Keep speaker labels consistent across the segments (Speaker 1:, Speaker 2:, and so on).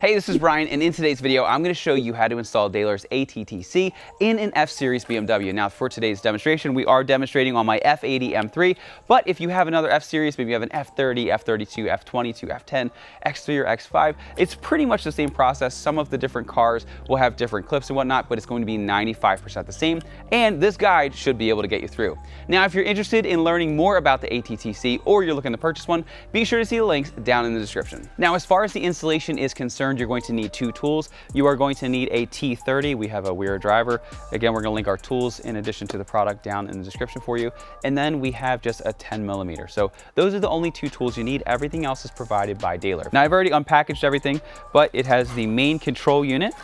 Speaker 1: Hey, this is Brian, and in today's video, I'm going to show you how to install dÄHLer's ATTC in an F Series BMW. Now, for today's demonstration, we are demonstrating on my F80 M3, but if you have another F Series, maybe you have an F30, F32, F22, F10, X3, or X5, it's pretty much the same process. Some of the different cars will have different clips and whatnot, but it's going to be 95% the same, and this guide should be able to get you through. Now, if you're interested in learning more about the ATTC, or you're looking to purchase one, be sure to see the links down in the description. Now, as far as the installation is concerned, you're going to need two tools. You are going to need a T30. We have a Wera driver. Again, we're going to link our tools in addition to the product down in the description for you. And then we have just a 10mm. So those are the only two tools you need. Everything else is provided by dÄHLer. Now, I've already unpackaged everything, but it has the main control unit.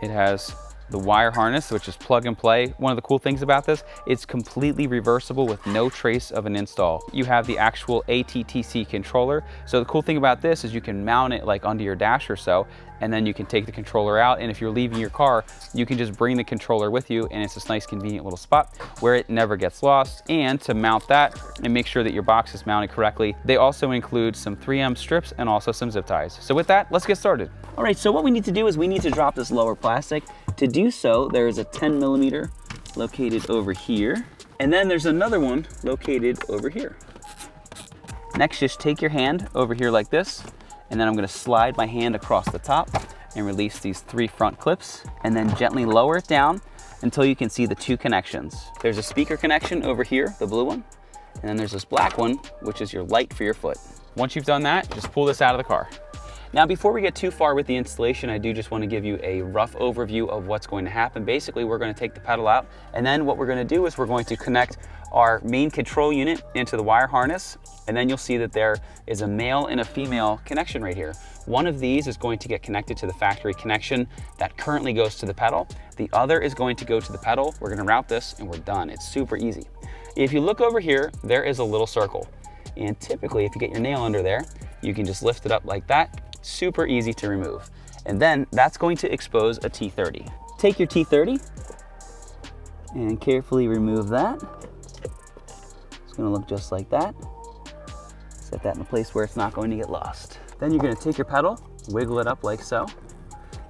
Speaker 1: It has the wire harness, which is plug and play. One of the cool things about this, it's completely reversible with no trace of an install. You have the actual ATTC controller. So the cool thing about this is you can mount it like under your dash or so, and then you can take the controller out. And if you're leaving your car, you can just bring the controller with you, and it's this nice convenient little spot where it never gets lost. And to mount that and make sure that your box is mounted correctly, they also include some 3M strips and also some zip ties. So with that, let's get started.
Speaker 2: All right, so what we need to do is we need to drop this lower plastic. To do so, there is a 10mm located over here, and then there's another one located over here. Next, just take your hand over here like this, and then I'm gonna slide my hand across the top and release these 3 front clips, and then gently lower it down until you can see the 2 connections. There's a speaker connection over here, the blue one, and then there's this black one, which is your light for your foot.
Speaker 1: Once you've done that, just pull this out of the car.
Speaker 2: Now, before we get too far with the installation, I do just want to give you a rough overview of what's going to happen. Basically, we're going to take the pedal out, and then what we're going to do is we're going to connect our main control unit into the wire harness, and then you'll see that there is a male and a female connection right here. One of these is going to get connected to the factory connection that currently goes to the pedal. The other is going to go to the pedal. We're going to route this, and we're done. It's super easy. If you look over here, there is a little circle, and typically, if you get your nail under there, you can just lift it up like that. Super easy to remove. And then that's going to expose a T30. Take your T30 and carefully remove that. It's gonna look just like that. Set that in a place where it's not going to get lost. Then you're gonna take your pedal, wiggle it up like so.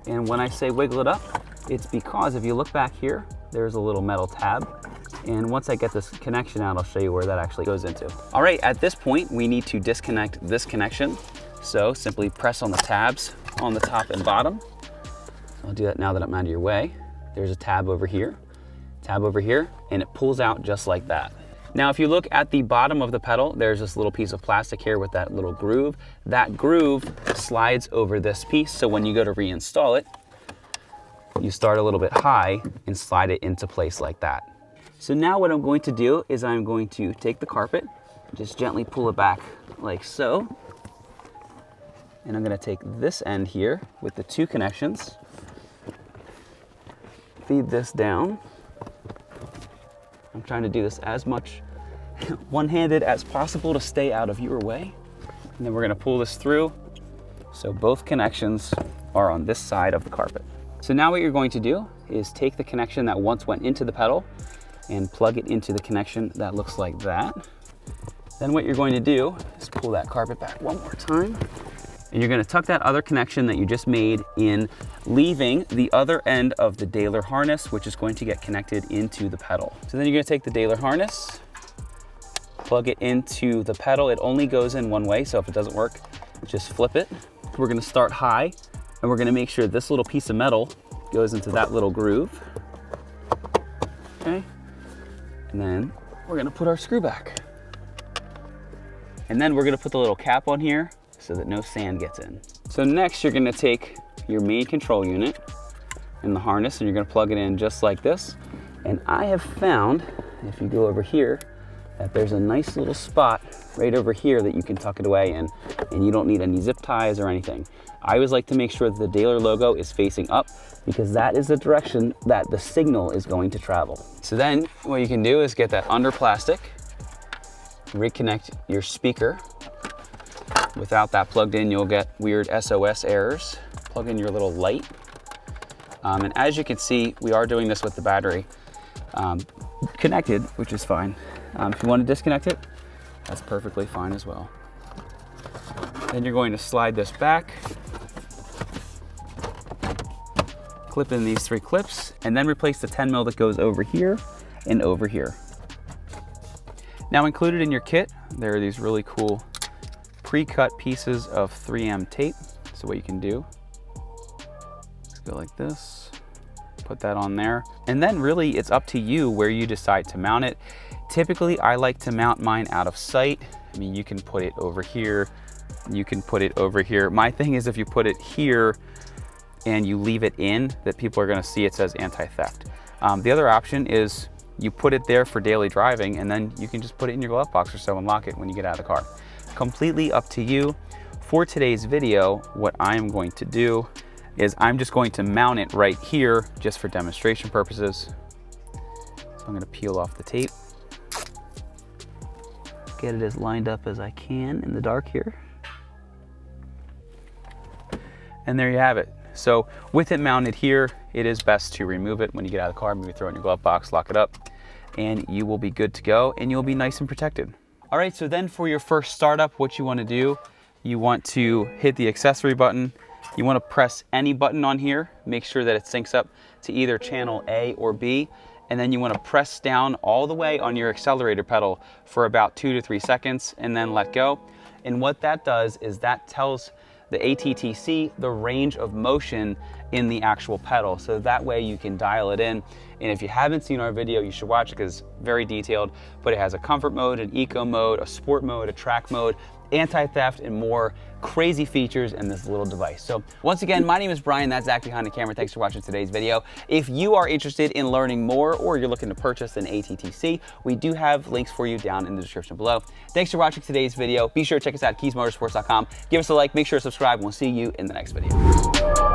Speaker 2: And when I say wiggle it up, it's because if you look back here, there's a little metal tab. And once I get this connection out, I'll show you where that actually goes into. All right, at this point, we need to disconnect this connection. So simply press on the tabs on the top and bottom. I'll do that now that I'm out of your way. There's a tab over here, and it pulls out just like that. Now, if you look at the bottom of the pedal, there's this little piece of plastic here with that little groove. That groove slides over this piece, so when you go to reinstall it, you start a little bit high and slide it into place like that. So now what I'm going to do is I'm going to take the carpet, just gently pull it back like so. And I'm gonna take this end here with the 2 connections, feed this down. I'm trying to do this as much one-handed as possible to stay out of your way. And then we're gonna pull this through so both connections are on this side of the carpet. So now what you're going to do is take the connection that once went into the pedal and plug it into the connection that looks like that. Then what you're going to do is pull that carpet back one more time. And you're gonna tuck that other connection that you just made in, leaving the other end of the dÄHLer harness, which is going to get connected into the pedal. So then you're gonna take the dÄHLer harness, plug it into the pedal. It only goes in one way, so if it doesn't work, just flip it. We're gonna start high, and we're gonna make sure this little piece of metal goes into that little groove. Okay, and then we're gonna put our screw back. And then we're gonna put the little cap on here, so that no sand gets in. So next, you're gonna take your main control unit and the harness, and you're gonna plug it in just like this. And I have found, if you go over here, that there's a nice little spot right over here that you can tuck it away in, and you don't need any zip ties or anything. I always like to make sure that the dÄHLer logo is facing up, because that is the direction that the signal is going to travel. So then what you can do is get that under plastic, reconnect your speaker. Without that plugged in, you'll get weird SOS errors. Plug in your little light. And as you can see, we are doing this with the battery connected, which is fine. If you want to disconnect it, that's perfectly fine as well. Then you're going to slide this back
Speaker 1: clip in these 3 clips, and then replace the 10 mil that goes over here and over here. Now included in your kit, there are these really cool pre-cut pieces of 3M tape. So what you can do, just go like this, put that on there. And then really it's up to you where you decide to mount it. Typically I like to mount mine out of sight. I mean, you can put it over here, you can put it over here. My thing is if you put it here and you leave it in, that people are gonna see it says anti-theft. The other option is you put it there for daily driving and then you can just put it in your glove box or so and lock it when you get out of the car. Completely up to you. For today's video, what I am going to do is I'm just going to mount it right here just for demonstration purposes. So I'm gonna peel off the tape. Get it as lined up as I can in the dark here. And there you have it. So with it mounted here, it is best to remove it when you get out of the car, maybe throw it in your glove box, lock it up, and you will be good to go and you'll be nice and protected. All right, so then for your first startup, what you want to do, you want to hit the accessory button. You want to press any button on here, make sure that it syncs up to either channel A or B, and then you want to press down all the way on your accelerator pedal for about 2 to 3 seconds and then let go. And what that does is that tells the ATTC the range of motion in the actual pedal. So that way you can dial it in. And if you haven't seen our video, you should watch it because it's very detailed, but it has a comfort mode, an eco mode, a sport mode, a track mode, anti-theft, and more crazy features in this little device. So once again, my name is Brian, that's Zach behind the camera. Thanks for watching today's video. If you are interested in learning more or you're looking to purchase an ATTC, we do have links for you down in the description below. Thanks for watching today's video. Be sure to check us out at kiesmotorsports.com. Give us a like, make sure to subscribe, and we'll see you in the next video.